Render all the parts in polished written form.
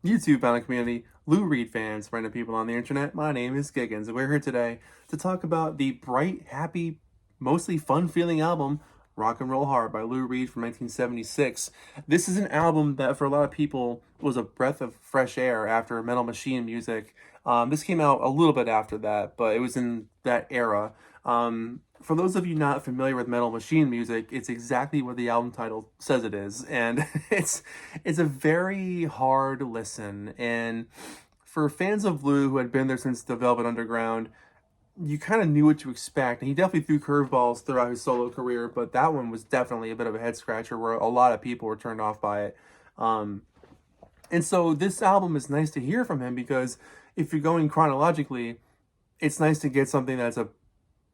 YouTube fan community, Lou Reed fans, random people on the internet. My name is Giggens, and we're here today to talk about the bright, happy, mostly fun-feeling album "Rock and Roll Hard" by Lou Reed from 1976. This is an album that, for a lot of people, was a breath of fresh air after Metal Machine music. This came out a little bit after that, but it was in that era. For those of you not familiar with Metal Machine music, it's exactly what the album title says it is, and it's a very hard listen. And for fans of Blue who had been there since the Velvet Underground, you kind of knew what to expect. And he definitely threw curveballs throughout his solo career, but that one was definitely a bit of a head scratcher where a lot of people were turned off by it. Um, and so this album is nice to hear from him because if you're going chronologically, it's nice to get something that's a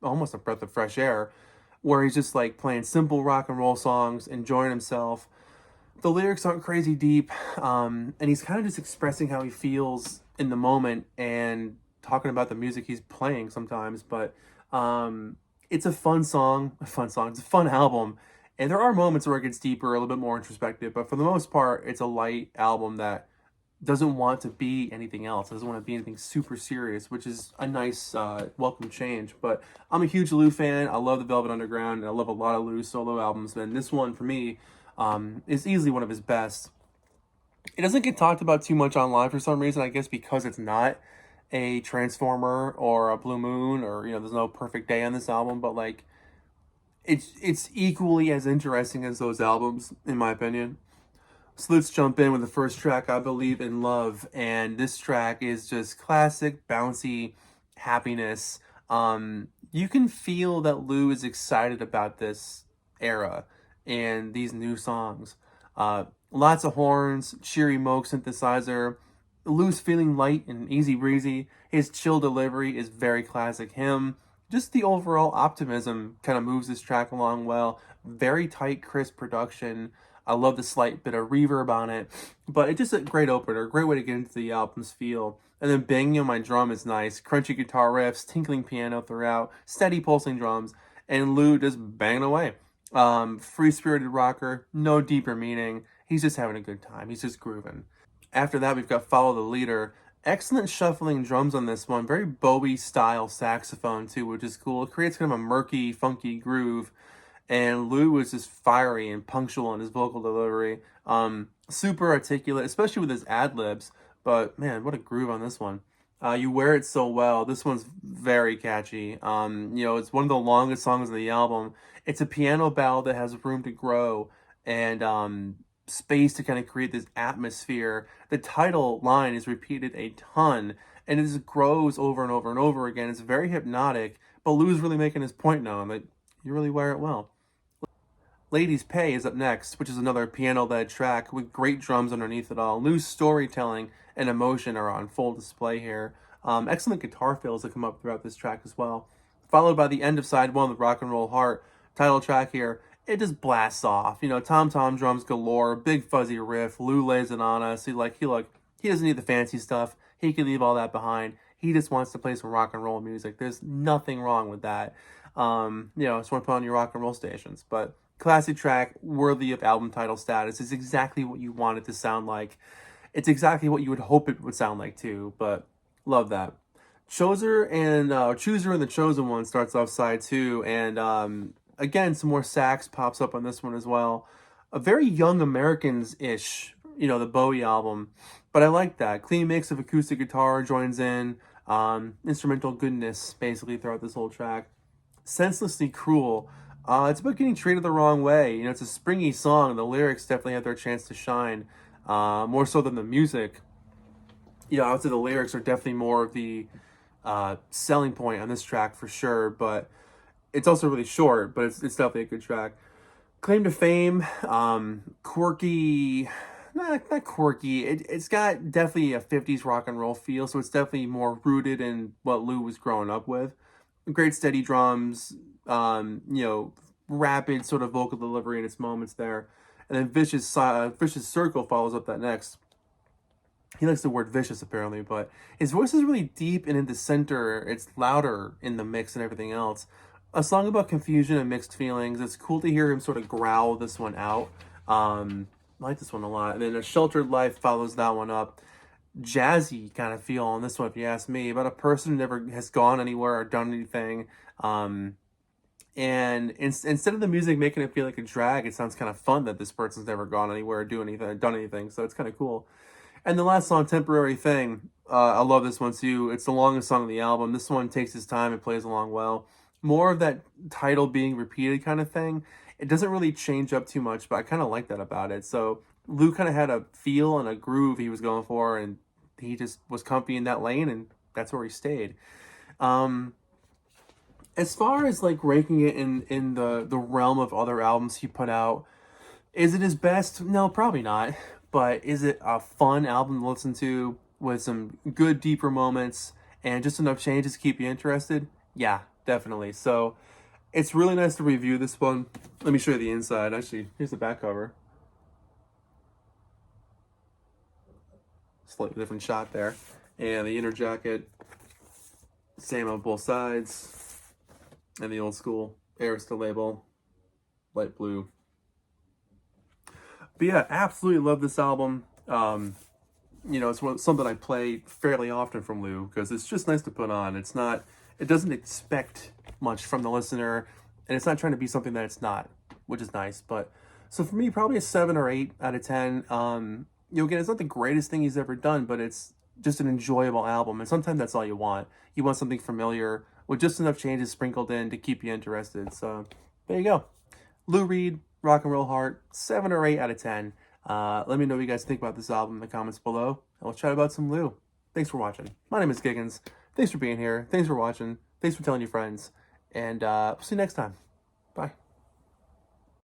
almost a breath of fresh air, where he's just like playing simple rock and roll songs, enjoying himself. The lyrics aren't crazy deep, and he's kind of just expressing how he feels in the moment and talking about the music he's playing sometimes. But it's a fun song, a fun song. It's a fun album, and there are moments where it gets deeper, a little bit more introspective. But for the most part, it's a light album that doesn't want to be anything else. Doesn't want to be anything super serious, which is a nice, welcome change. But I'm a huge Lou fan. I love the Velvet Underground, and I love a lot of Lou's solo albums. And this one, for me, is easily one of his best. It doesn't get talked about too much online for some reason. I guess because it's not a Transformer or a Blue Moon, or there's no Perfect Day on this album. But like, it's equally as interesting as those albums, in my opinion. So let's jump in with the first track, I Believe in Love. And this track is just classic, bouncy happiness. You can feel that Lou is excited about this era and these new songs. Lots of horns, cheery Moog synthesizer. Lou's feeling light and easy breezy. His chill delivery is very classic him. Just the overall optimism kind of moves this track along well. Very tight, crisp production. I love the slight bit of reverb on it, but it's just a great opener, great way to get into the album's feel. And then banging on my drum is nice, crunchy guitar riffs, tinkling piano throughout, steady pulsing drums, and Lou just banging away. Free-spirited rocker, no deeper meaning. He's just having a good time. He's just grooving. After that, we've got Follow the Leader. Excellent shuffling drums on this one. Very Bowie style saxophone too, which is cool. It creates kind of a murky, funky groove. And Lou was just fiery and punctual in his vocal delivery. Super articulate, especially with his ad libs. But man, what a groove on this one. You wear it so well. This one's very catchy. It's one of the longest songs of the album. It's a piano ballad that has room to grow and space to kind of create this atmosphere. The title line is repeated a ton, and it just grows over and over and over again. It's very hypnotic, but Lou's really making his point now that you really wear it well. Ladies Pay is up next, which is another piano-led track with great drums underneath it all. Lou's storytelling and emotion are on full display here. Excellent guitar fills that come up throughout this track as well. Followed by the end of side one with Rock and Roll Heart, title track here. It just blasts off. Tom-tom drums galore, big fuzzy riff. Lou lays it on us. He doesn't need the fancy stuff. He can leave all that behind. He just wants to play some rock and roll music. There's nothing wrong with that. Just want to put on your rock and roll stations. But classic track, worthy of album title status. It's exactly what you want it to sound like. It's exactly what you would hope it would sound like too. But love that. Chooser and the Chosen One starts off side two, and again some more sax pops up on this one as well. A very Young Americans ish, the Bowie album, but I like that clean mix of acoustic guitar joins in, instrumental goodness basically throughout this whole track. Senselessly Cruel. It's about getting treated the wrong way. It's a springy song. The lyrics definitely have their chance to shine, more so than the music. I would say the lyrics are definitely more of the selling point on this track for sure. But it's also really short, but it's definitely a good track. Claim to Fame, quirky. Not quirky. It's got definitely a 50s rock and roll feel, so it's definitely more rooted in what Lou was growing up with. Great steady drums, rapid sort of vocal delivery in its moments there. And then Vicious Circle follows up that next. He likes the word vicious apparently, but his voice is really deep and in the center. It's louder in the mix and everything else. A song about confusion and mixed feelings. It's cool to hear him sort of growl this one out. I like this one a lot. And then A Sheltered Life follows that one up. jazzy kind of feel on this one, if you ask me, about a person who never has gone anywhere or done anything. And instead of the music making it feel like a drag, it sounds kind of fun that this person's never gone anywhere or done anything. So it's kind of cool. And the last song, Temporary Thing, I love this one too. It's the longest song on the album. This one takes its time and plays along well. More of that title being repeated kind of thing. It doesn't really change up too much, but I kind of like that about it. So Lou kind of had a feel and a groove he was going for, and he just was comfy in that lane, and that's where he stayed. Um, as far as like ranking it in the realm of other albums he put out, is it his best? No, probably not. But is it a fun album to listen to with some good deeper moments and just enough changes to keep you interested? Yeah, definitely. So it's really nice to review this one. Let me show you the inside. Actually, here's the back cover. Slightly different shot there. And the inner jacket, same on both sides. And the old school Arista label, light blue. But yeah, absolutely love this album. It's something I play fairly often from Lou because it's just nice to put on. It doesn't expect much from the listener, and it's not trying to be something that it's not, which is nice. But so for me, probably a 7 or 8 out of 10. Again, it's not the greatest thing he's ever done, but it's just an enjoyable album. And sometimes that's all you want. You want something familiar with just enough changes sprinkled in to keep you interested. So there you go. Lou Reed, Rock and Roll Heart, 7 or 8 out of 10. Let me know what you guys think about this album in the comments below, and we'll chat about some Lou. Thanks for watching. My name is Giggens. Thanks for being here. Thanks for watching. Thanks for telling your friends. And we'll see you next time.